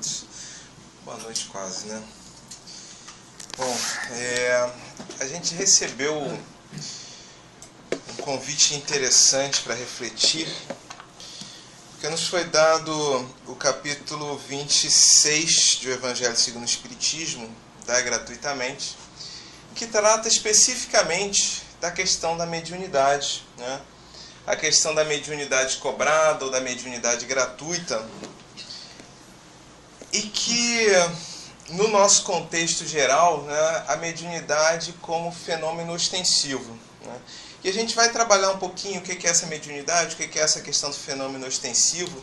todos. Boa noite quase, né? Bom, a gente recebeu um convite interessante para refletir, porque nos foi dado o capítulo 26 do Evangelho segundo o Espiritismo, gratuitamente, que trata especificamente da questão da mediunidade, né? A questão da mediunidade cobrada ou da mediunidade gratuita, e que, no nosso contexto geral, né, a mediunidade como fenômeno ostensivo, né? E a gente vai trabalhar um pouquinho o que é essa mediunidade, o que é essa questão do fenômeno ostensivo,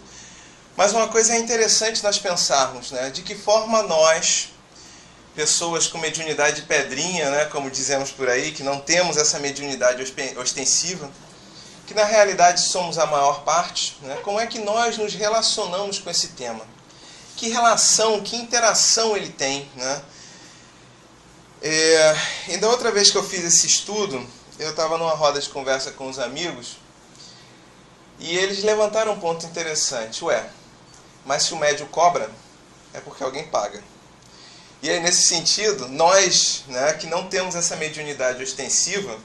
mas uma coisa é interessante nós pensarmos, né, de que forma nós, pessoas com mediunidade de pedrinha, né, como dizemos por aí, que não temos essa mediunidade ostensiva, que na realidade somos a maior parte, né, como é que nós nos relacionamos com esse tema? Que relação, que interação ele tem, né? E da outra vez que eu fiz esse estudo, eu estava numa roda de conversa com os amigos e eles levantaram um ponto interessante. Mas se o médium cobra, é porque alguém paga. E aí, nesse sentido, nós, né, que não temos essa mediunidade ostensiva,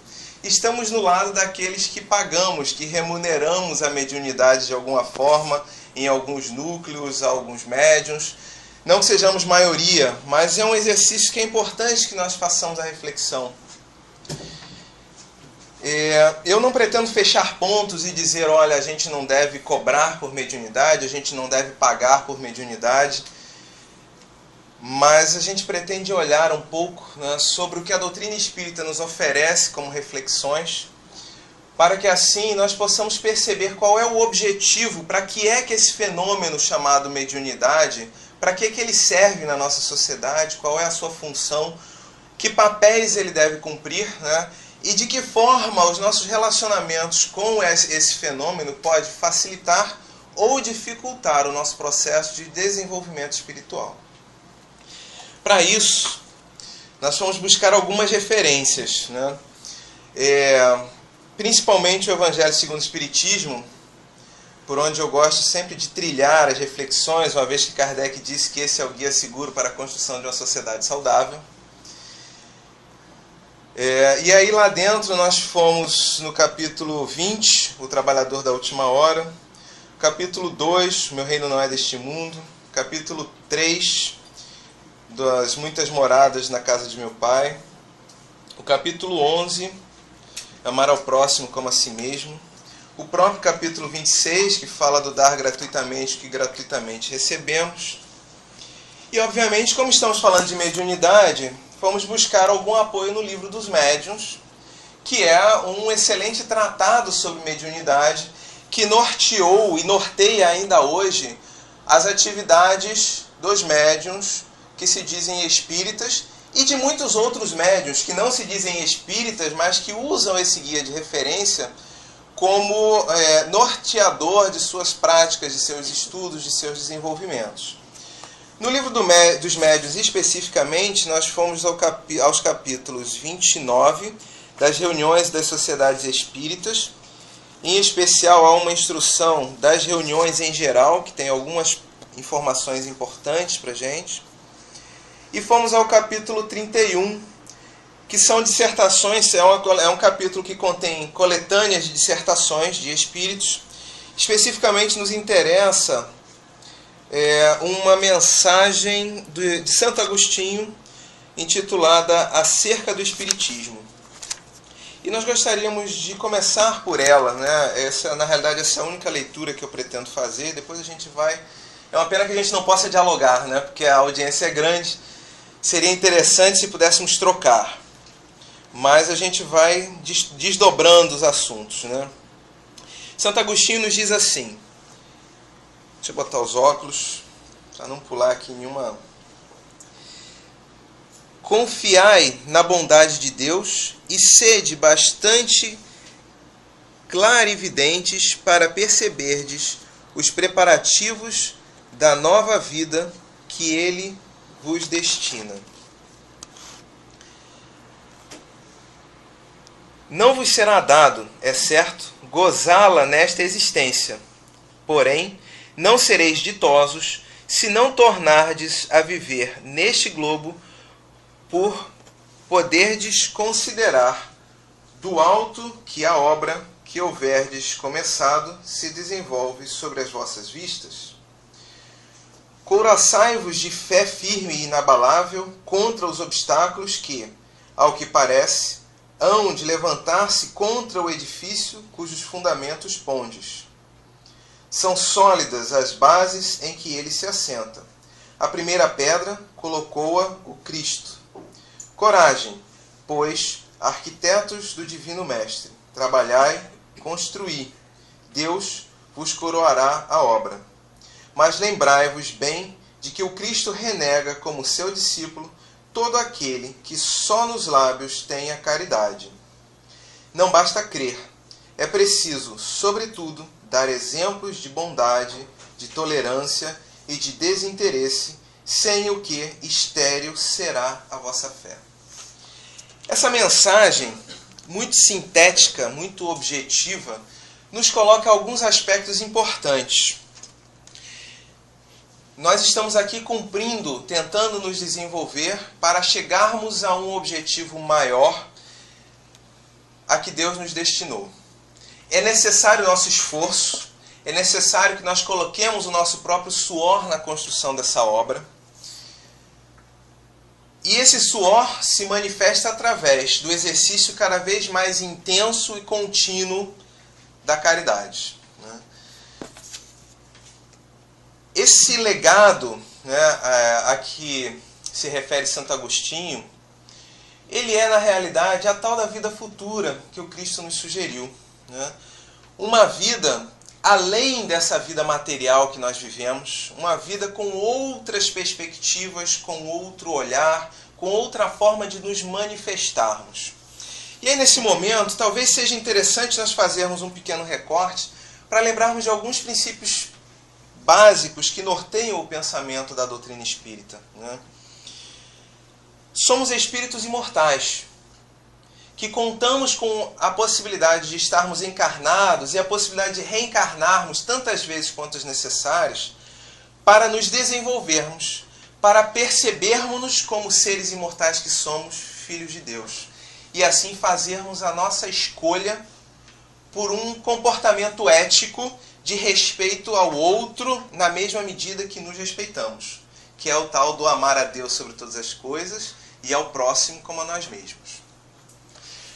estamos no lado daqueles que pagamos, que remuneramos a mediunidade de alguma forma, em alguns núcleos, alguns médiuns. Não que sejamos maioria, mas é um exercício que é importante que nós façamos a reflexão. Eu não pretendo fechar pontos e dizer, olha, a gente não deve cobrar por mediunidade, a gente não deve pagar por mediunidade, mas a gente pretende olhar um pouco, né, sobre o que a doutrina espírita nos oferece como reflexões, para que assim nós possamos perceber qual é o objetivo, para que é que esse fenômeno chamado mediunidade, para que ele serve na nossa sociedade, qual é a sua função, que papéis ele deve cumprir, né, e de que forma os nossos relacionamentos com esse fenômeno pode facilitar ou dificultar o nosso processo de desenvolvimento espiritual. Para isso, nós vamos buscar algumas referências, né? Principalmente o Evangelho segundo o Espiritismo, por onde eu gosto sempre de trilhar as reflexões, uma vez que Kardec disse que esse é o guia seguro para a construção de uma sociedade saudável. E aí lá dentro nós fomos no capítulo 20, o trabalhador da última hora, capítulo 2, o meu reino não é deste mundo, capítulo 3, das muitas moradas na casa de meu pai, o capítulo 11, amar ao próximo como a si mesmo, o próprio capítulo 26, que fala do dar gratuitamente o que gratuitamente recebemos, e obviamente, como estamos falando de mediunidade, vamos buscar algum apoio no livro dos médiuns, que é um excelente tratado sobre mediunidade, que norteou e norteia ainda hoje as atividades dos médiuns que se dizem espíritas e de muitos outros médiuns que não se dizem espíritas, mas que usam esse guia de referência como norteador de suas práticas, de seus estudos, de seus desenvolvimentos. No livro dos médiuns, especificamente, nós fomos aos capítulos 29 das reuniões das sociedades espíritas. Em especial, há uma instrução das reuniões em geral, que tem algumas informações importantes para a gente. E fomos ao capítulo 31, que são dissertações, é um capítulo que contém coletâneas de dissertações de espíritos. Especificamente nos interessa uma mensagem de Santo Agostinho, intitulada Acerca do Espiritismo. E nós gostaríamos de começar por ela, né? Na realidade, essa é a única leitura que eu pretendo fazer, depois a gente vai... É uma pena que a gente não possa dialogar, né? Porque a audiência é grande. Seria interessante se pudéssemos trocar, mas a gente vai desdobrando os assuntos, né? Santo Agostinho nos diz assim, deixa eu botar os óculos, para não pular aqui nenhuma. Confiai na bondade de Deus e sede bastante clarividentes para perceberdes os preparativos da nova vida que Ele vos destina. Não vos será dado, é certo, gozá-la nesta existência, porém, não sereis ditosos se não tornardes a viver neste globo, por poderdes considerar do alto que a obra que houverdes começado se desenvolve sobre as vossas vistas? Couraçai-vos de fé firme e inabalável contra os obstáculos que, ao que parece, hão de levantar-se contra o edifício cujos fundamentos pondes. São sólidas as bases em que ele se assenta. A primeira pedra colocou-a o Cristo. Coragem, pois, arquitetos do Divino Mestre, trabalhai, construí. Deus vos coroará a obra. Mas lembrai-vos bem de que o Cristo renega como seu discípulo todo aquele que só nos lábios tem a caridade. Não basta crer, é preciso, sobretudo, dar exemplos de bondade, de tolerância e de desinteresse, sem o que estéril será a vossa fé. Essa mensagem, muito sintética, muito objetiva, nos coloca alguns aspectos importantes. Nós estamos aqui cumprindo, tentando nos desenvolver para chegarmos a um objetivo maior a que Deus nos destinou. É necessário o nosso esforço, é necessário que nós coloquemos o nosso próprio suor na construção dessa obra. E esse suor se manifesta através do exercício cada vez mais intenso e contínuo da caridade. Esse legado, a que se refere Santo Agostinho, ele é, na realidade, a tal da vida futura que o Cristo nos sugeriu. Uma vida além dessa vida material que nós vivemos, uma vida com outras perspectivas, com outro olhar, com outra forma de nos manifestarmos. E aí, nesse momento, talvez seja interessante nós fazermos um pequeno recorte para lembrarmos de alguns princípios básicos que norteiam o pensamento da doutrina espírita. Somos espíritos imortais, que contamos com a possibilidade de estarmos encarnados e a possibilidade de reencarnarmos tantas vezes quantas necessárias para nos desenvolvermos, para percebermos-nos como seres imortais que somos, filhos de Deus, e assim fazermos a nossa escolha por um comportamento ético de respeito ao outro na mesma medida que nos respeitamos, que é o tal do amar a Deus sobre todas as coisas e ao próximo como a nós mesmos.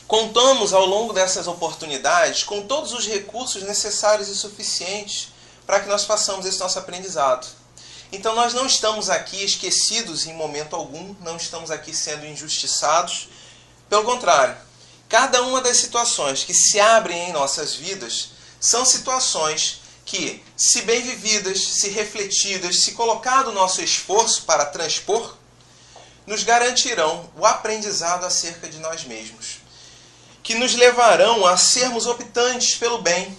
Contamos ao longo dessas oportunidades com todos os recursos necessários e suficientes para que nós façamos esse nosso aprendizado. Então nós não estamos aqui esquecidos em momento algum, não estamos aqui sendo injustiçados. Pelo contrário, cada uma das situações que se abrem em nossas vidas são situações que, se bem vividas, se refletidas, se colocado o nosso esforço para transpor, nos garantirão o aprendizado acerca de nós mesmos, que nos levarão a sermos optantes pelo bem,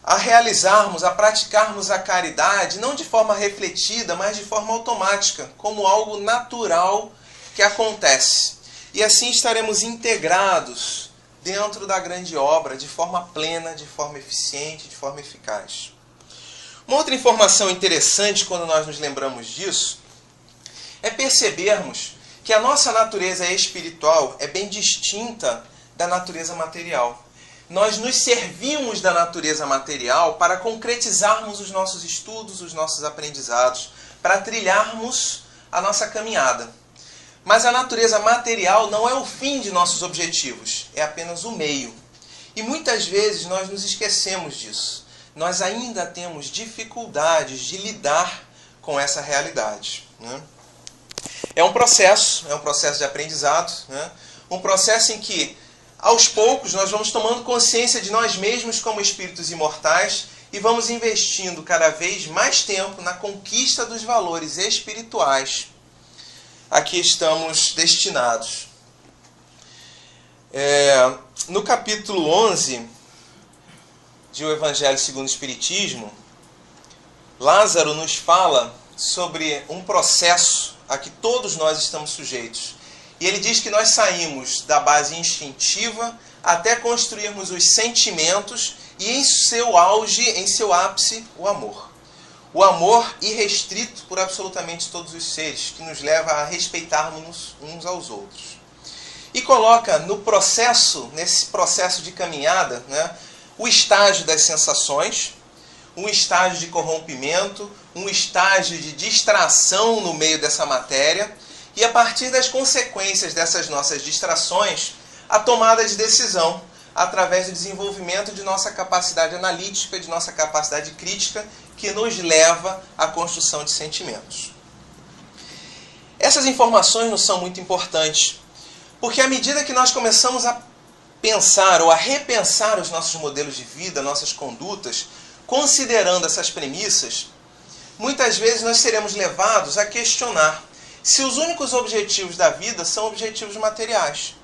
a realizarmos, a praticarmos a caridade, não de forma refletida, mas de forma automática, como algo natural que acontece. E assim estaremos integrados dentro da grande obra, de forma plena, de forma eficiente, de forma eficaz. Uma outra informação interessante quando nós nos lembramos disso é percebermos que a nossa natureza espiritual é bem distinta da natureza material. Nós nos servimos da natureza material para concretizarmos os nossos estudos, os nossos aprendizados, para trilharmos a nossa caminhada. Mas a natureza material não é o fim de nossos objetivos, é apenas o meio. E muitas vezes nós nos esquecemos disso. Nós ainda temos dificuldades de lidar com essa realidade. É um processo de aprendizado, um processo em que, aos poucos, nós vamos tomando consciência de nós mesmos como espíritos imortais e vamos investindo cada vez mais tempo na conquista dos valores espirituais a que estamos destinados. No capítulo 11 de O Evangelho segundo o Espiritismo, Lázaro nos fala sobre um processo a que todos nós estamos sujeitos. E ele diz que nós saímos da base instintiva até construirmos os sentimentos e em seu auge, em seu ápice, o amor. o amor irrestrito por absolutamente todos os seres, que nos leva a respeitarmos uns aos outros. E coloca no processo, nesse processo de caminhada, né, o estágio das sensações, um estágio de corrompimento, um estágio de distração no meio dessa matéria, e a partir das consequências dessas nossas distrações, a tomada de decisão, através do desenvolvimento de nossa capacidade analítica, de nossa capacidade crítica, que nos leva à construção de sentimentos. Essas informações nos são muito importantes, porque à medida que nós começamos a pensar ou a repensar os nossos modelos de vida, nossas condutas, considerando essas premissas, muitas vezes nós seremos levados a questionar se os únicos objetivos da vida são objetivos materiais.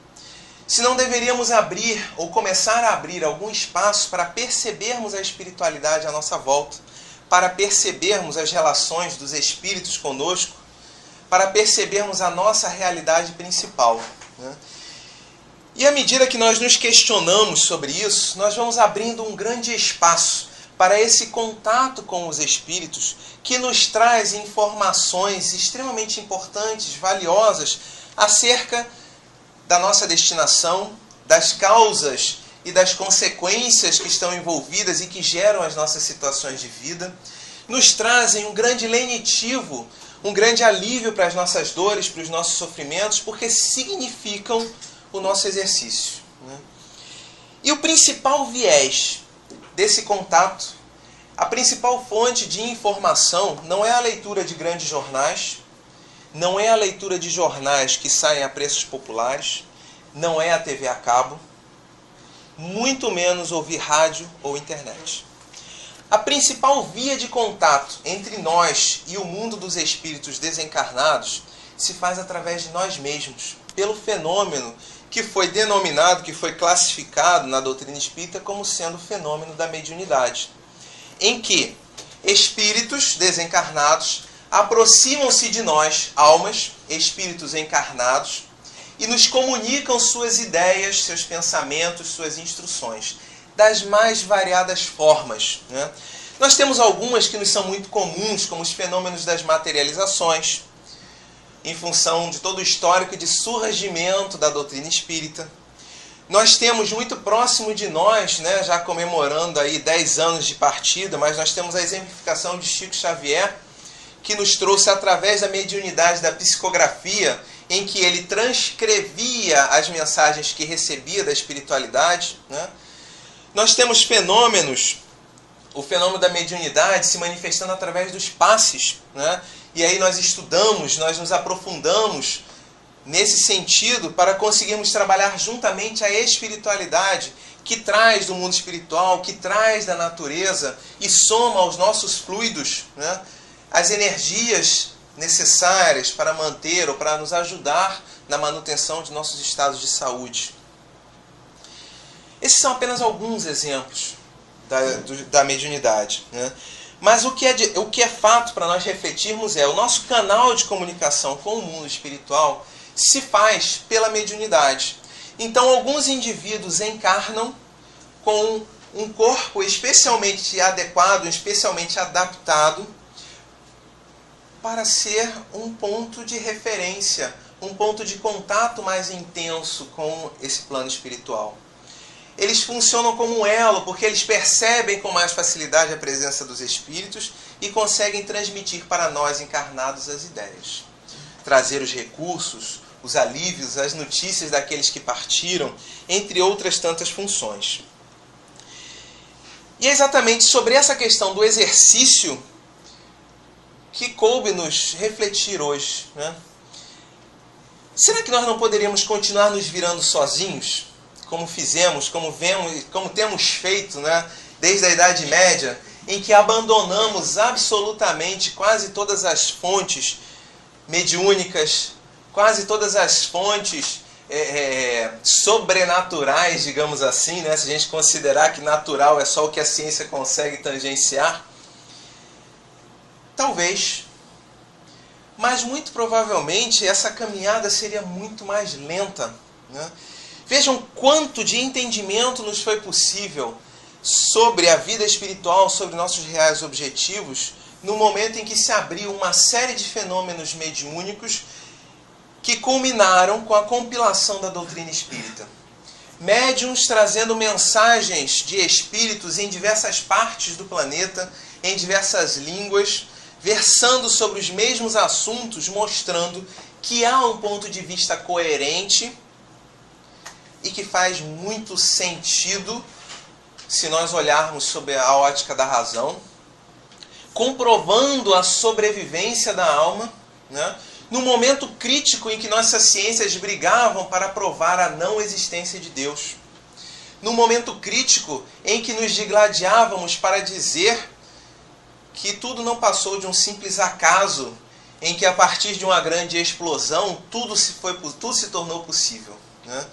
Se não deveríamos abrir ou começar a abrir algum espaço para percebermos a espiritualidade à nossa volta, para percebermos as relações dos espíritos conosco, para percebermos a nossa realidade principal, né? E à medida que nós nos questionamos sobre isso, nós vamos abrindo um grande espaço para esse contato com os espíritos, que nos traz informações extremamente importantes, valiosas, acerca da nossa destinação, das causas e das consequências que estão envolvidas e que geram as nossas situações de vida, nos trazem um grande lenitivo, um grande alívio para as nossas dores, para os nossos sofrimentos, porque significam o nosso exercício, né? E o principal viés desse contato, a principal fonte de informação, não é a leitura de grandes jornais, não é a leitura de jornais que saem a preços populares, não é a TV a cabo, muito menos ouvir rádio ou internet. A principal via de contato entre nós e o mundo dos espíritos desencarnados se faz através de nós mesmos, pelo fenômeno que foi denominado, que foi classificado na doutrina espírita como sendo o fenômeno da mediunidade, em que espíritos desencarnados aproximam-se de nós, almas, espíritos encarnados, e nos comunicam suas ideias, seus pensamentos, suas instruções, das mais variadas formas, né? Nós temos algumas que nos são muito comuns, como os fenômenos das materializações, em função de todo o histórico de surgimento da doutrina espírita. Nós temos muito próximo de nós, né, já comemorando aí 10 anos de partida, mas nós temos a exemplificação de Chico Xavier, que nos trouxe através da mediunidade da psicografia, em que ele transcrevia as mensagens que recebia da espiritualidade, né? Nós temos fenômenos, o fenômeno da mediunidade se manifestando através dos passes, né? E aí nós estudamos, nós nos aprofundamos nesse sentido para conseguirmos trabalhar juntamente a espiritualidade que traz do mundo espiritual, que traz da natureza e soma aos nossos fluidos, né, as energias necessárias para manter ou para nos ajudar na manutenção de nossos estados de saúde. Esses são apenas alguns exemplos da mediunidade, né? Mas o que é fato para nós refletirmos é o nosso canal de comunicação com o mundo espiritual se faz pela mediunidade. Então, alguns indivíduos encarnam com um corpo especialmente adequado, especialmente adaptado para ser um ponto de referência, um ponto de contato mais intenso com esse plano espiritual. Eles funcionam como um elo, porque eles percebem com mais facilidade a presença dos espíritos e conseguem transmitir para nós encarnados as ideias. Trazer os recursos, os alívios, as notícias daqueles que partiram, entre outras tantas funções. E é exatamente sobre essa questão do exercício que coube-nos refletir hoje, né? Será que nós não poderíamos continuar nos virando sozinhos? Como fizemos, como temos feito, né, desde a Idade Média, em que abandonamos absolutamente quase todas as fontes mediúnicas, quase todas as fontes sobrenaturais, digamos assim, né, se a gente considerar que natural é só o que a ciência consegue tangenciar. Talvez, mas muito provavelmente essa caminhada seria muito mais lenta, né? Vejam quanto de entendimento nos foi possível sobre a vida espiritual, sobre nossos reais objetivos, no momento em que se abriu uma série de fenômenos mediúnicos que culminaram com a compilação da doutrina espírita. Médiuns trazendo mensagens de espíritos em diversas partes do planeta, em diversas línguas, versando sobre os mesmos assuntos, mostrando que há um ponto de vista coerente e que faz muito sentido se nós olharmos sob a ótica da razão, comprovando a sobrevivência da alma, né? No momento crítico em que nossas ciências brigavam para provar a não existência de Deus. No momento crítico em que nos digladiávamos para dizer que tudo não passou de um simples acaso, em que a partir de uma grande explosão tudo se tornou possível, né?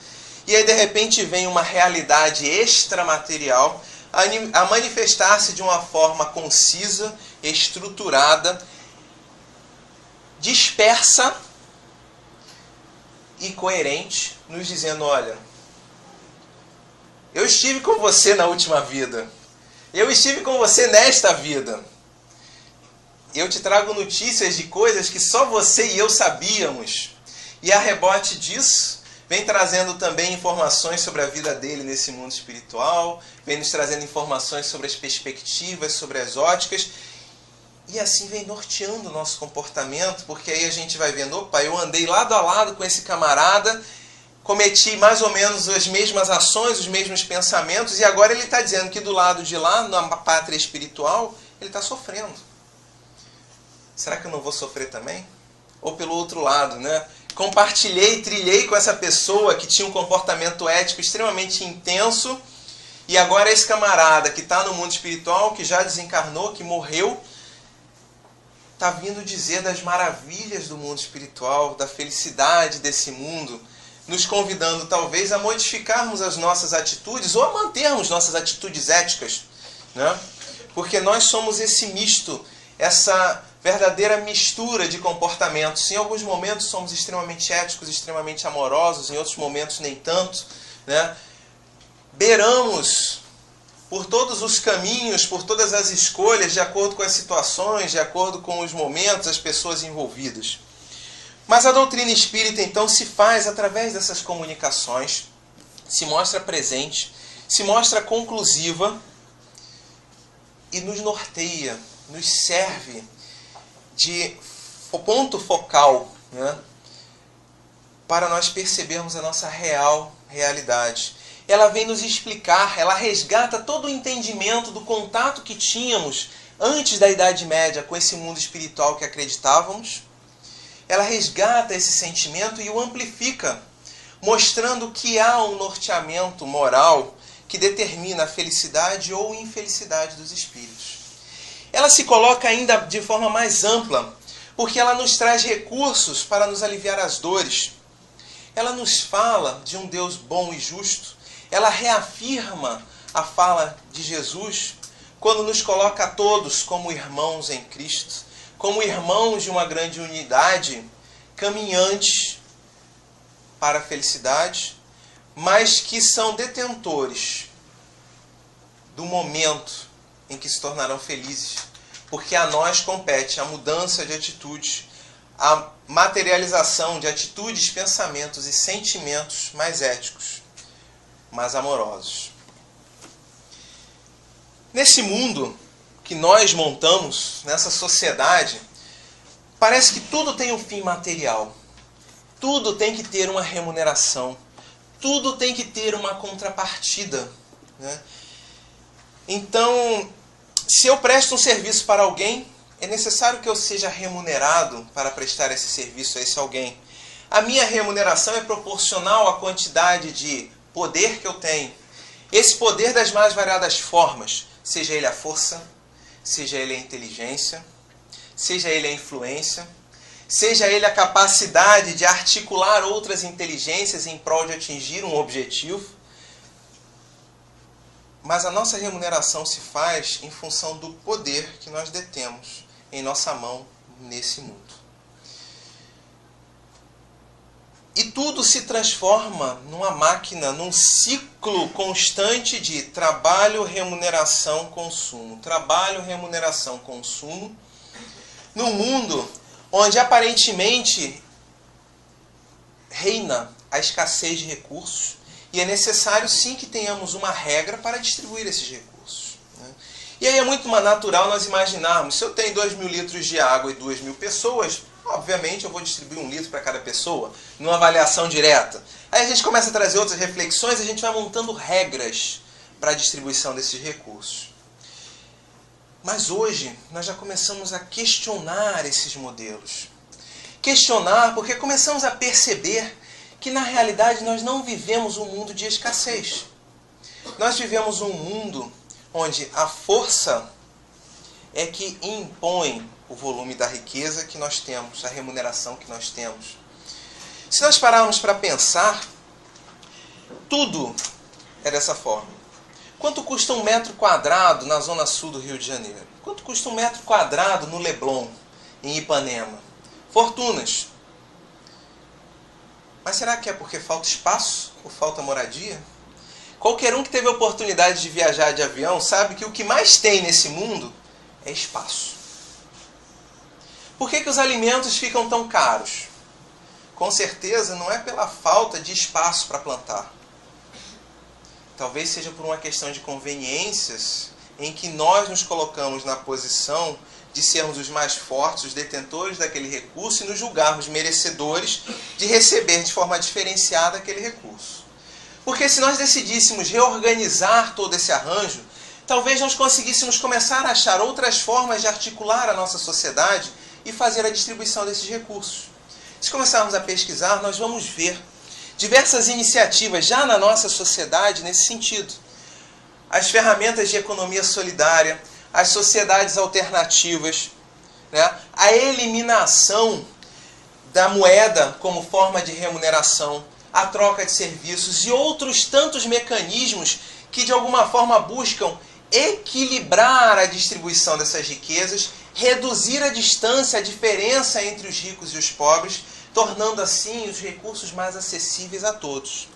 E aí de repente vem uma realidade extramaterial a manifestar-se de uma forma concisa, estruturada, dispersa e coerente, nos dizendo, olha, eu estive com você na última vida, eu estive com você nesta vida, eu te trago notícias de coisas que só você e eu sabíamos, e a rebote disso, vem trazendo também informações sobre a vida dele nesse mundo espiritual, vem nos trazendo informações sobre as perspectivas, sobre as óticas, e assim vem norteando o nosso comportamento, porque aí a gente vai vendo, opa, eu andei lado a lado com esse camarada, cometi mais ou menos as mesmas ações, os mesmos pensamentos, e agora ele está dizendo que do lado de lá, na pátria espiritual, ele está sofrendo. Será que eu não vou sofrer também? Ou pelo outro lado, né? Trilhei com essa pessoa que tinha um comportamento ético extremamente intenso, e agora esse camarada que está no mundo espiritual, que já desencarnou, que morreu, está vindo dizer das maravilhas do mundo espiritual, da felicidade desse mundo, nos convidando talvez a modificarmos as nossas atitudes ou a mantermos nossas atitudes éticas, né? Porque nós somos esse misto, essa verdadeira mistura de comportamentos. Em alguns momentos somos extremamente éticos, extremamente amorosos, em outros momentos nem tanto, né? Beiramos por todos os caminhos, por todas as escolhas, de acordo com as situações, de acordo com os momentos, as pessoas envolvidas. Mas a doutrina espírita, então, se faz através dessas comunicações, se mostra presente, se mostra conclusiva e nos norteia, nos serve de ponto focal, né, para nós percebermos a nossa real realidade. Ela vem nos explicar, ela resgata todo o entendimento do contato que tínhamos antes da Idade Média com esse mundo espiritual que acreditávamos. Ela resgata esse sentimento e o amplifica, mostrando que há um norteamento moral que determina a felicidade ou infelicidade dos espíritos. Ela se coloca ainda de forma mais ampla, porque ela nos traz recursos para nos aliviar as dores. Ela nos fala de um Deus bom e justo. Ela reafirma a fala de Jesus quando nos coloca a todos como irmãos em Cristo, como irmãos de uma grande unidade, caminhantes para a felicidade, mas que são detentores do momento em que se tornarão felizes, porque a nós compete a mudança de atitudes, a materialização de atitudes, pensamentos e sentimentos mais éticos, mais amorosos. Nesse mundo que nós montamos, nessa sociedade, parece que tudo tem um fim material. Tudo tem que ter uma remuneração. Tudo tem que ter uma contrapartida, né? Então, se eu presto um serviço para alguém, é necessário que eu seja remunerado para prestar esse serviço a esse alguém. A minha remuneração é proporcional à quantidade de poder que eu tenho. Esse poder das mais variadas formas, seja ele a força, seja ele a inteligência, seja ele a influência, seja ele a capacidade de articular outras inteligências em prol de atingir um objetivo. Mas a nossa remuneração se faz em função do poder que nós detemos em nossa mão nesse mundo. E tudo se transforma numa máquina, num ciclo constante de trabalho, remuneração, consumo. Trabalho, remuneração, consumo. num mundo onde aparentemente reina a escassez de recursos, e é necessário sim que tenhamos uma regra para distribuir esses recursos, né? E aí é muito natural nós imaginarmos, se eu tenho 2.000 litros de água e 2.000 pessoas, obviamente eu vou distribuir 1 litro para cada pessoa, numa avaliação direta. Aí a gente começa a trazer outras reflexões, a gente vai montando regras para a distribuição desses recursos. Mas hoje nós já começamos a questionar esses modelos. Questionar porque começamos a perceber que na realidade nós não vivemos um mundo de escassez. Nós vivemos um mundo onde a força é que impõe o volume da riqueza que nós temos, a remuneração que nós temos. Se nós pararmos para pensar, tudo é dessa forma. Quanto custa 1 metro quadrado na zona sul do Rio de Janeiro? Quanto custa 1 metro quadrado no Leblon, em Ipanema? Fortunas. Mas será que é porque falta espaço ou falta moradia? Qualquer um que teve a oportunidade de viajar de avião sabe que o que mais tem nesse mundo é espaço. Por que os alimentos ficam tão caros? Com certeza não é pela falta de espaço para plantar. Talvez seja por uma questão de conveniências em que nós nos colocamos na posição de sermos os mais fortes, os detentores daquele recurso e nos julgarmos merecedores de receber de forma diferenciada aquele recurso. Porque se nós decidíssemos reorganizar todo esse arranjo, talvez nós conseguíssemos começar a achar outras formas de articular a nossa sociedade e fazer a distribuição desses recursos. Se começarmos a pesquisar, nós vamos ver diversas iniciativas já na nossa sociedade nesse sentido. As ferramentas de economia solidária, as sociedades alternativas, né? A eliminação da moeda como forma de remuneração, a troca de serviços e outros tantos mecanismos que de alguma forma buscam equilibrar a distribuição dessas riquezas, reduzir a distância, a diferença entre os ricos e os pobres, tornando assim os recursos mais acessíveis a todos.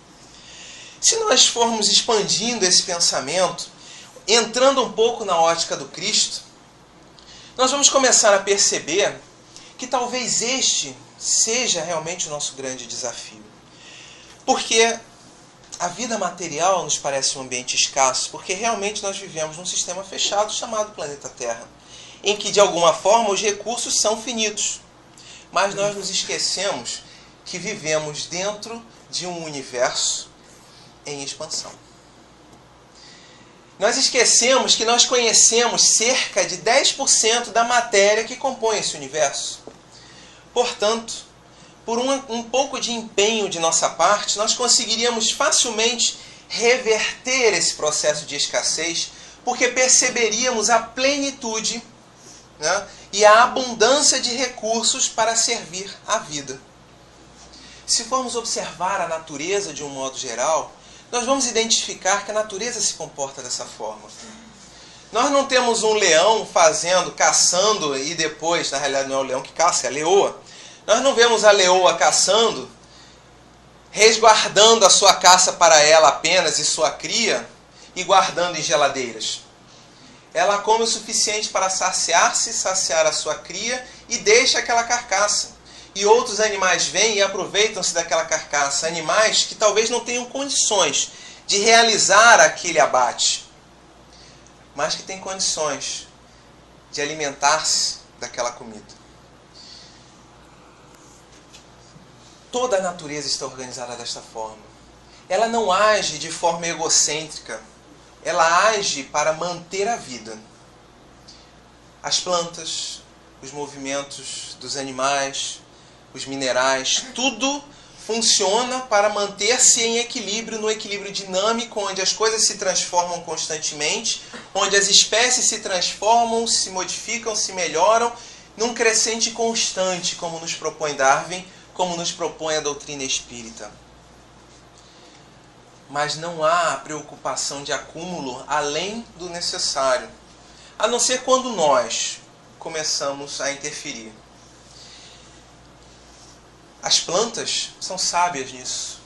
Se nós formos expandindo esse pensamento, entrando um pouco na ótica do Cristo, nós vamos começar a perceber que talvez este seja realmente o nosso grande desafio. Porque a vida material nos parece um ambiente escasso, porque realmente nós vivemos num sistema fechado chamado planeta Terra, em que de alguma forma os recursos são finitos. Mas nós nos esquecemos que vivemos dentro de um universo em expansão. Nós esquecemos que nós conhecemos cerca de 10% da matéria que compõe esse universo. Portanto, por um pouco de empenho de nossa parte, nós conseguiríamos facilmente reverter esse processo de escassez, porque perceberíamos a plenitude, né, e a abundância de recursos para servir a vida. Se formos observar a natureza de um modo geral, nós vamos identificar que a natureza se comporta dessa forma. Nós não temos um leão caçando e depois, na realidade não é o leão que caça, é a leoa. Nós não vemos a leoa caçando, resguardando a sua caça para ela apenas e sua cria e guardando em geladeiras. Ela come o suficiente para saciar-se, saciar a sua cria e deixa aquela carcaça. E outros animais vêm e aproveitam-se daquela carcaça. Animais que talvez não tenham condições de realizar aquele abate, mas que têm condições de alimentar-se daquela comida. Toda a natureza está organizada desta forma. Ela não age de forma egocêntrica. Ela age para manter a vida. As plantas, os movimentos dos animais, os minerais, tudo funciona para manter-se em equilíbrio, no equilíbrio dinâmico, onde as coisas se transformam constantemente, onde as espécies se transformam, se modificam, se melhoram, num crescente constante, como nos propõe Darwin, como nos propõe a doutrina espírita. Mas não há preocupação de acúmulo além do necessário, a não ser quando nós começamos a interferir. As plantas são sábias nisso.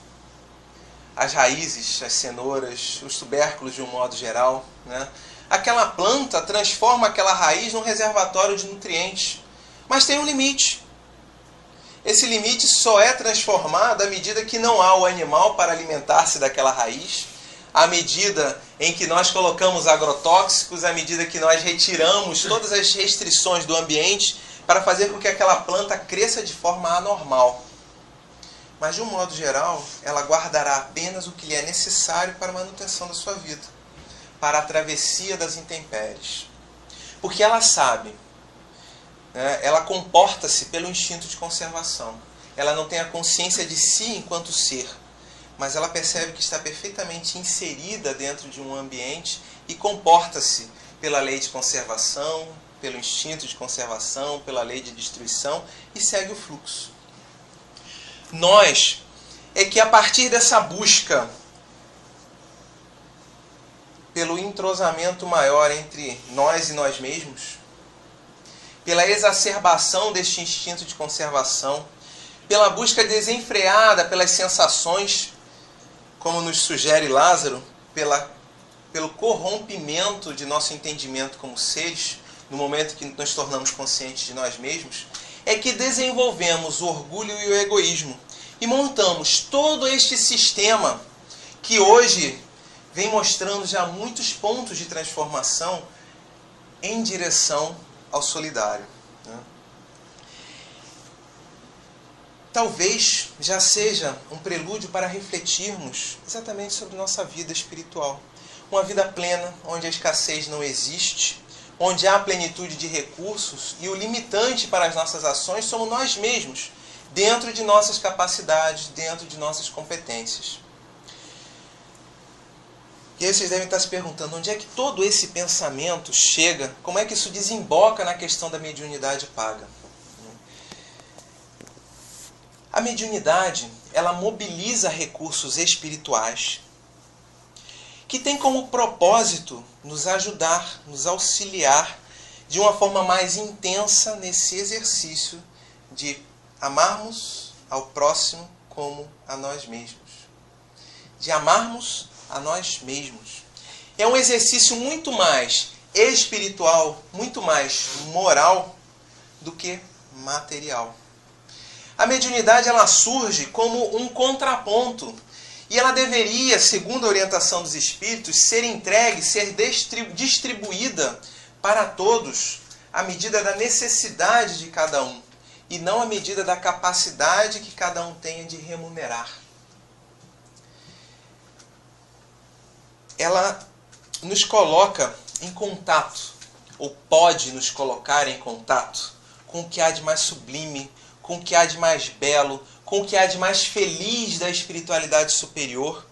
As raízes, as cenouras, os tubérculos de um modo geral, né? Aquela planta transforma aquela raiz num reservatório de nutrientes, Mas tem um limite. Esse limite só é transformado à medida que não há o animal para alimentar-se daquela raiz, à medida em que nós colocamos agrotóxicos, à medida que nós retiramos todas as restrições do ambiente para fazer com que aquela planta cresça de forma anormal. Mas, de um modo geral, ela guardará apenas o que lhe é necessário para a manutenção da sua vida, para a travessia das intempéries. Porque ela sabe, né, ela comporta-se pelo instinto de conservação. Ela não tem a consciência de si enquanto ser, mas ela percebe que está perfeitamente inserida dentro de um ambiente e comporta-se pela lei de conservação, pelo instinto de conservação, pela lei de destruição e segue o fluxo. Nós é que a partir dessa busca pelo entrosamento maior entre nós e nós mesmos, pela exacerbação deste instinto de conservação, pela busca desenfreada pelas sensações, como nos sugere Lázaro, pelo corrompimento de nosso entendimento como seres, no momento que nos tornamos conscientes de nós mesmos, é que desenvolvemos o orgulho e o egoísmo e montamos todo este sistema que hoje vem mostrando já muitos pontos de transformação em direção ao solidário. Talvez já seja um prelúdio para refletirmos exatamente sobre nossa vida espiritual. Uma vida plena, onde a escassez não existe, onde há plenitude de recursos e o limitante para as nossas ações somos nós mesmos, dentro de nossas capacidades, dentro de nossas competências. E aí vocês devem estar se perguntando, onde é que todo esse pensamento chega? Como é que isso desemboca na questão da mediunidade paga? A mediunidade, ela mobiliza recursos espirituais que tem como propósito nos ajudar, nos auxiliar de uma forma mais intensa nesse exercício de amarmos ao próximo como a nós mesmos. De amarmos a nós mesmos. É um exercício muito mais espiritual, muito mais moral do que material. A mediunidade ela surge como um contraponto e ela deveria, segundo a orientação dos espíritos, ser entregue, ser distribuída para todos à medida da necessidade de cada um e não à medida da capacidade que cada um tenha de remunerar. Ela nos coloca em contato, ou pode nos colocar em contato com o que há de mais sublime, com o que há de mais belo, com o que há de mais feliz da espiritualidade superior.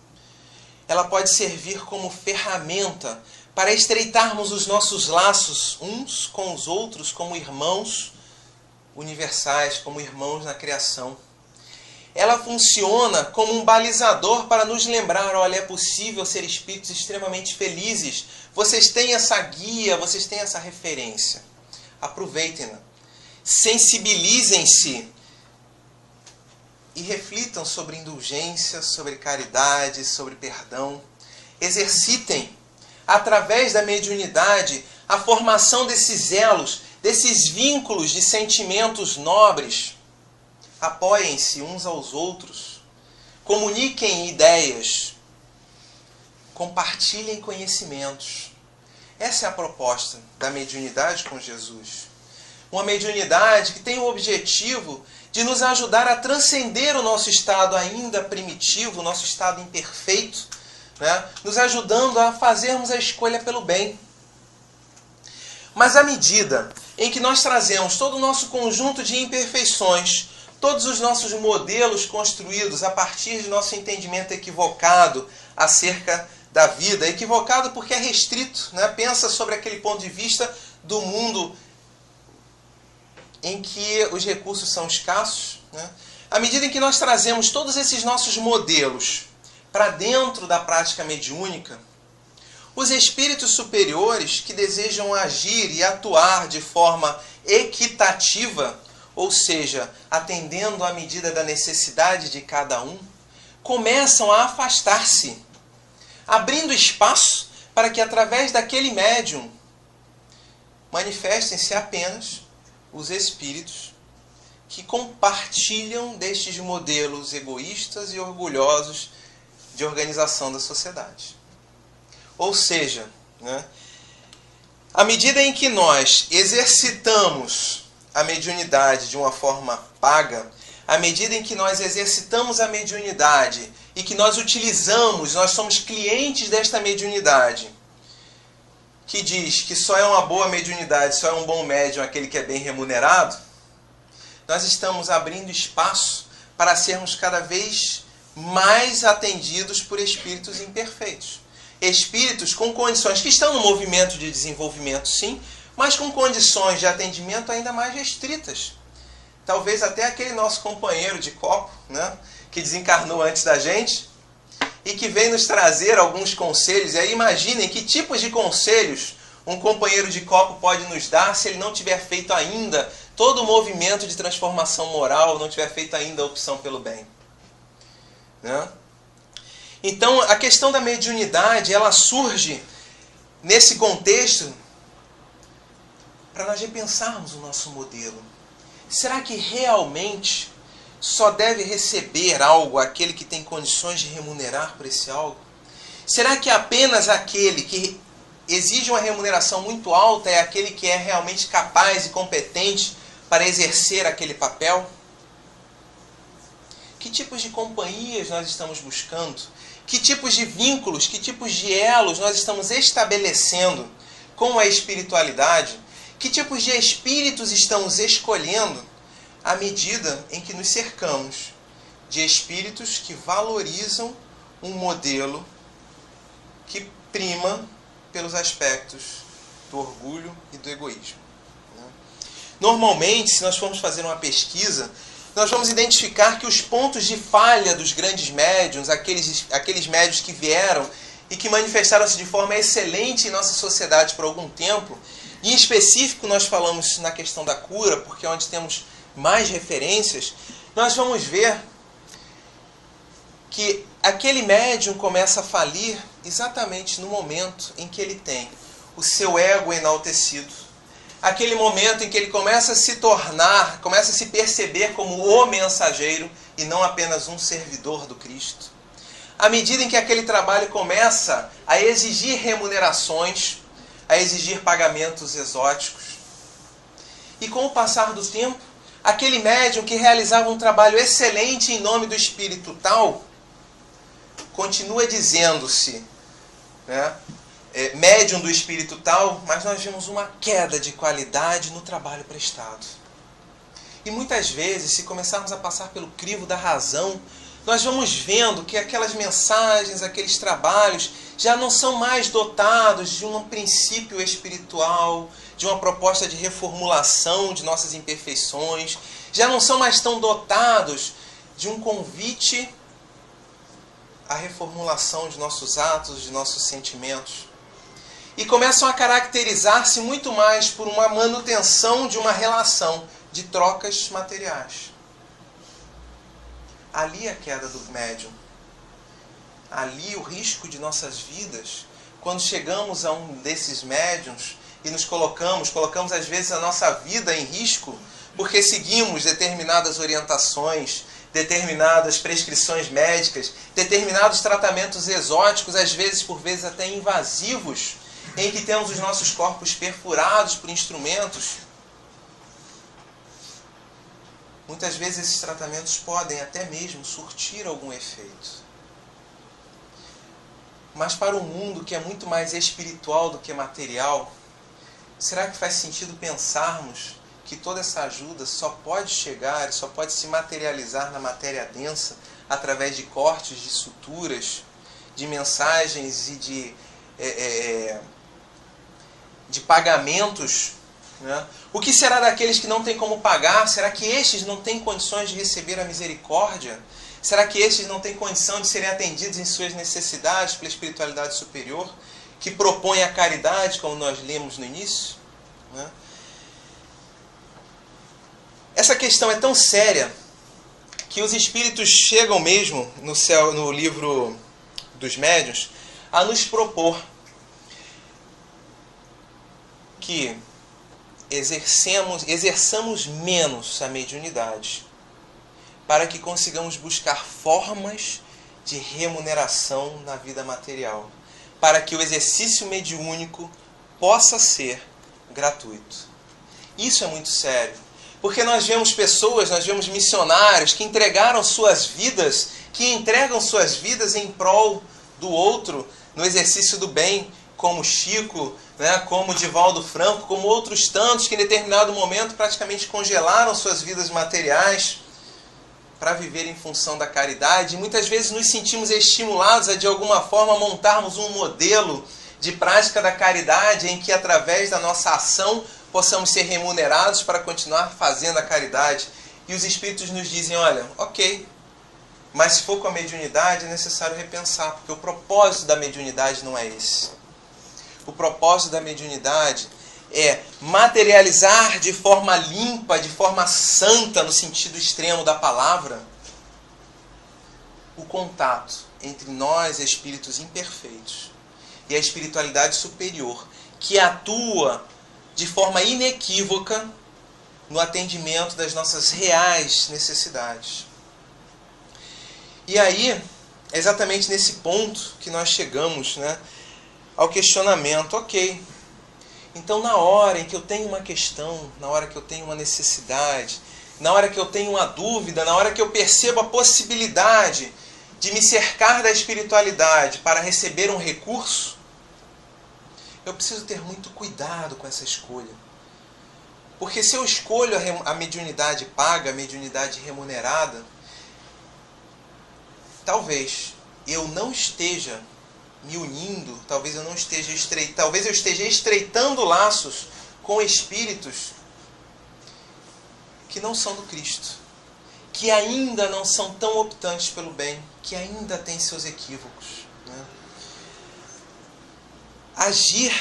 Ela pode servir como ferramenta para estreitarmos os nossos laços uns com os outros como irmãos universais, como irmãos na criação. Ela funciona como um balizador para nos lembrar, olha, é possível ser espíritos extremamente felizes. Vocês têm essa guia, vocês têm essa referência. Aproveitem-na. Sensibilizem-se e reflitam sobre indulgência, sobre caridade, sobre perdão. Exercitem, através da mediunidade, a formação desses elos, desses vínculos de sentimentos nobres. Apoiem-se uns aos outros, comuniquem ideias, compartilhem conhecimentos. Essa é a proposta da mediunidade com Jesus. Uma mediunidade que tem o objetivo de nos ajudar a transcender o nosso estado ainda primitivo, o nosso estado imperfeito, né? Nos ajudando a fazermos a escolha pelo bem. Mas à medida em que nós trazemos todo o nosso conjunto de imperfeições, todos os nossos modelos construídos a partir de nosso entendimento equivocado acerca da vida, equivocado porque é restrito, né? Pensa sobre aquele ponto de vista do mundo em que os recursos são escassos, né? À medida em que nós trazemos todos esses nossos modelos para dentro da prática mediúnica, os espíritos superiores que desejam agir e atuar de forma equitativa, ou seja, atendendo à medida da necessidade de cada um, começam a afastar-se, abrindo espaço para que através daquele médium manifestem-se apenas os espíritos que compartilham destes modelos egoístas e orgulhosos de organização da sociedade. Ou seja, né, à medida em que nós exercitamos a mediunidade de uma forma paga, à medida em que nós exercitamos a mediunidade e que nós utilizamos, nós somos clientes desta mediunidade, que diz que só é uma boa mediunidade, só é um bom médium aquele que é bem remunerado, nós estamos abrindo espaço para sermos cada vez mais atendidos por espíritos imperfeitos. Espíritos com condições que estão no movimento de desenvolvimento, sim, mas com condições de atendimento ainda mais restritas. Talvez até aquele nosso companheiro de copo, né, que desencarnou antes da gente e que veio nos trazer alguns conselhos. E aí imaginem que tipos de conselhos um companheiro de copo pode nos dar se ele não tiver feito ainda todo o movimento de transformação moral, não tiver feito ainda a opção pelo bem. Né? Então, a questão da mediunidade, ela surge nesse contexto para nós repensarmos o nosso modelo. Será que realmente só deve receber algo aquele que tem condições de remunerar por esse algo? Será que apenas aquele que exige uma remuneração muito alta é aquele que é realmente capaz e competente para exercer aquele papel? Que tipos de companhias nós estamos buscando? Que tipos de vínculos, que tipos de elos nós estamos estabelecendo com a espiritualidade? Que tipos de espíritos estamos escolhendo à medida em que nos cercamos de espíritos que valorizam um modelo que prima pelos aspectos do orgulho e do egoísmo? Normalmente, se nós formos fazer uma pesquisa, nós vamos identificar que os pontos de falha dos grandes médiuns, aqueles médiuns que vieram e que manifestaram-se de forma excelente em nossa sociedade por algum tempo, e em específico nós falamos na questão da cura, porque é onde temos mais referências, nós vamos ver que aquele médium começa a falir exatamente no momento em que ele tem o seu ego enaltecido, aquele momento em que ele começa a se tornar, começa a se perceber como o mensageiro e não apenas um servidor do Cristo. À medida em que aquele trabalho começa a exigir remunerações, a exigir pagamentos exóticos. E com o passar do tempo, aquele médium que realizava um trabalho excelente em nome do espírito tal, continua dizendo-se, né, médium do espírito tal, mas nós vemos uma queda de qualidade no trabalho prestado. E muitas vezes, se começarmos a passar pelo crivo da razão, nós vamos vendo que aquelas mensagens, aqueles trabalhos, já não são mais dotados de um princípio espiritual, de uma proposta de reformulação de nossas imperfeições, já não são mais tão dotados de um convite à reformulação de nossos atos, de nossos sentimentos. E começam a caracterizar-se muito mais por uma manutenção de uma relação de trocas materiais. Ali a queda do médium. Ali o risco de nossas vidas, quando chegamos a um desses médiums e nos colocamos às vezes a nossa vida em risco, porque seguimos determinadas orientações, determinadas prescrições médicas, determinados tratamentos exóticos, às vezes por vezes até invasivos, em que temos os nossos corpos perfurados por instrumentos. Muitas vezes esses tratamentos podem até mesmo surtir algum efeito. Mas para um mundo que é muito mais espiritual do que material, será que faz sentido pensarmos que toda essa ajuda só pode chegar, só pode se materializar na matéria densa através de cortes, de suturas, de mensagens e de pagamentos? Né? O que será daqueles que não têm como pagar? Será que estes não têm condições de receber a misericórdia? Será que estes não têm condição de serem atendidos em suas necessidades pela espiritualidade superior, que propõe a caridade, como nós lemos no início? Né? Essa questão é tão séria que os espíritos chegam mesmo no livro dos médiuns a nos propor que exerçamos menos a mediunidade, para que consigamos buscar formas de remuneração na vida material, para que o exercício mediúnico possa ser gratuito. Isso é muito sério, porque nós vemos pessoas, nós vemos missionários que entregam suas vidas em prol do outro, no exercício do bem, como Chico, né, como Divaldo Franco, como outros tantos que em determinado momento praticamente congelaram suas vidas materiais para viver em função da caridade. E muitas vezes nos sentimos estimulados a de alguma forma montarmos um modelo de prática da caridade em que através da nossa ação possamos ser remunerados para continuar fazendo a caridade. E os Espíritos nos dizem, olha, ok, mas se for com a mediunidade é necessário repensar, porque o propósito da mediunidade não é esse. O propósito da mediunidade é materializar de forma limpa, de forma santa, no sentido extremo da palavra, o contato entre nós, espíritos imperfeitos, e a espiritualidade superior, que atua de forma inequívoca no atendimento das nossas reais necessidades. E aí, é exatamente nesse ponto que nós chegamos, né, ao questionamento. Ok, então na hora em que eu tenho uma questão, na hora que eu tenho uma necessidade, na hora que eu tenho uma dúvida, na hora que eu percebo a possibilidade de me cercar da espiritualidade para receber um recurso, eu preciso ter muito cuidado com essa escolha. Porque se eu escolho a mediunidade paga, a mediunidade remunerada, talvez eu não esteja me unindo, talvez eu esteja estreitando laços com espíritos que não são do Cristo, que ainda não são tão optantes pelo bem, que ainda têm seus equívocos, né? Agir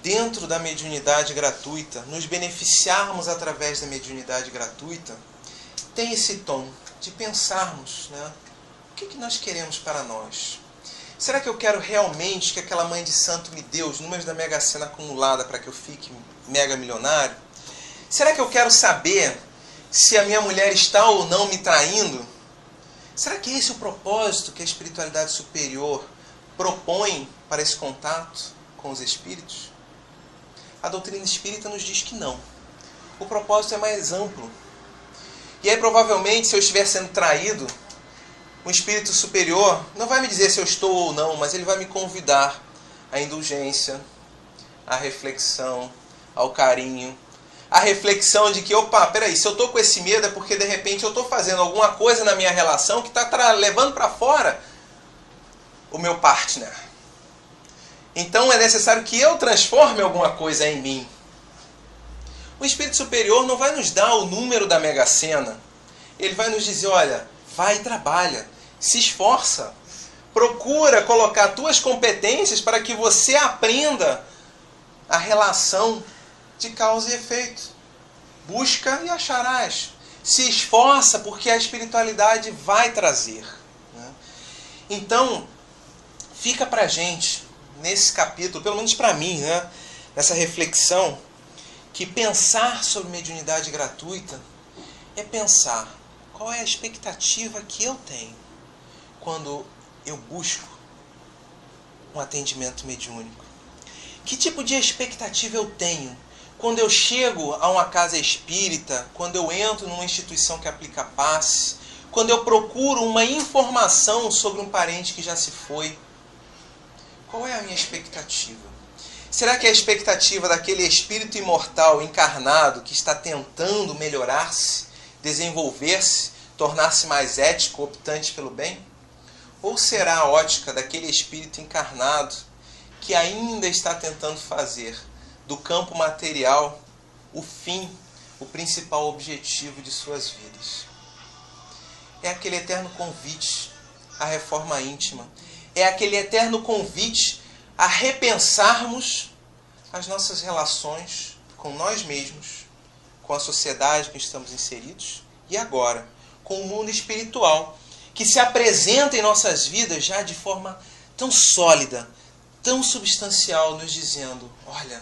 dentro da mediunidade gratuita, nos beneficiarmos através da mediunidade gratuita, tem esse tom de pensarmos, né, o que nós queremos para nós. Será que eu quero realmente que aquela mãe de santo me dê os números da Mega Sena acumulada para que eu fique mega milionário? Será que eu quero saber se a minha mulher está ou não me traindo? Será que esse é o propósito que a espiritualidade superior propõe para esse contato com os espíritos? A doutrina espírita nos diz que não. O propósito é mais amplo. E aí provavelmente, se eu estiver sendo traído, um espírito superior não vai me dizer se eu estou ou não, mas ele vai me convidar à indulgência, à reflexão, ao carinho, à reflexão de que, opa, peraí, se eu estou com esse medo é porque de repente eu estou fazendo alguma coisa na minha relação que está levando para fora o meu partner. Então é necessário que eu transforme alguma coisa em mim. O espírito superior não vai nos dar o número da Mega Sena. Ele vai nos dizer, olha, vai e trabalha, se esforça, procura colocar tuas competências para que você aprenda a relação de causa e efeito. Busca e acharás. Se esforça porque a espiritualidade vai trazer, né? Então, fica pra gente, nesse capítulo, pelo menos para mim, né, nessa reflexão, que pensar sobre mediunidade gratuita é pensar qual é a expectativa que eu tenho quando eu busco um atendimento mediúnico. Que tipo de expectativa eu tenho quando eu chego a uma casa espírita, quando eu entro numa instituição que aplica passe, quando eu procuro uma informação sobre um parente que já se foi. Qual é a minha expectativa? Será que é a expectativa daquele espírito imortal encarnado que está tentando melhorar-se, desenvolver-se, tornar-se mais ético, optante pelo bem? Ou será a ótica daquele espírito encarnado que ainda está tentando fazer do campo material o fim, o principal objetivo de suas vidas? É aquele eterno convite à reforma íntima. É aquele eterno convite a repensarmos as nossas relações com nós mesmos, com a sociedade que estamos inseridos e agora com o mundo espiritual, que se apresenta em nossas vidas já de forma tão sólida, tão substancial, nos dizendo, olha,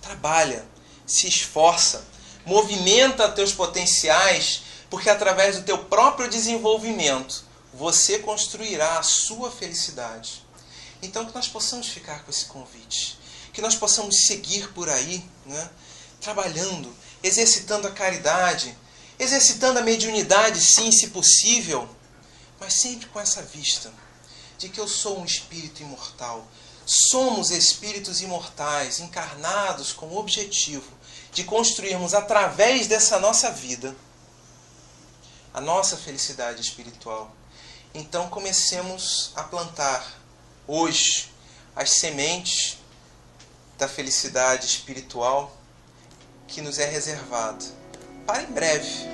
trabalha, se esforça, movimenta teus potenciais, porque através do teu próprio desenvolvimento você construirá a sua felicidade. Então que nós possamos ficar com esse convite, que nós possamos seguir por aí, né, trabalhando, exercitando a caridade, exercitando a mediunidade, sim, se possível, mas sempre com essa vista de que eu sou um espírito imortal. Somos espíritos imortais, encarnados com o objetivo de construirmos através dessa nossa vida a nossa felicidade espiritual. Então comecemos a plantar hoje as sementes da felicidade espiritual que nos é reservada para em breve.